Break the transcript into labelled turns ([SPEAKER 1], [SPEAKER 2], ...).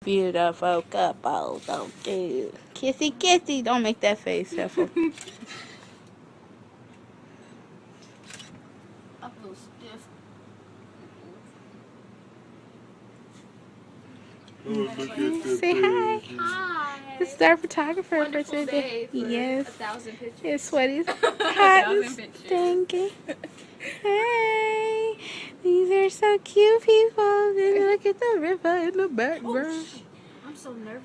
[SPEAKER 1] Beautiful couple, so cute. Kissy, kissy. Don't make that face, Shuffle.
[SPEAKER 2] I feel stiff.
[SPEAKER 1] Say hi.
[SPEAKER 2] Hi.
[SPEAKER 1] This is our photographer for
[SPEAKER 2] Wonderful
[SPEAKER 1] today.
[SPEAKER 2] day for
[SPEAKER 1] Yes.
[SPEAKER 2] 1,000 pictures.
[SPEAKER 1] It's sweaty. Hot
[SPEAKER 2] 1,000
[SPEAKER 1] and
[SPEAKER 2] pictures.
[SPEAKER 1] stinky. Hey. These are so cute people. And look at the river in the background.
[SPEAKER 2] I'm so nervous.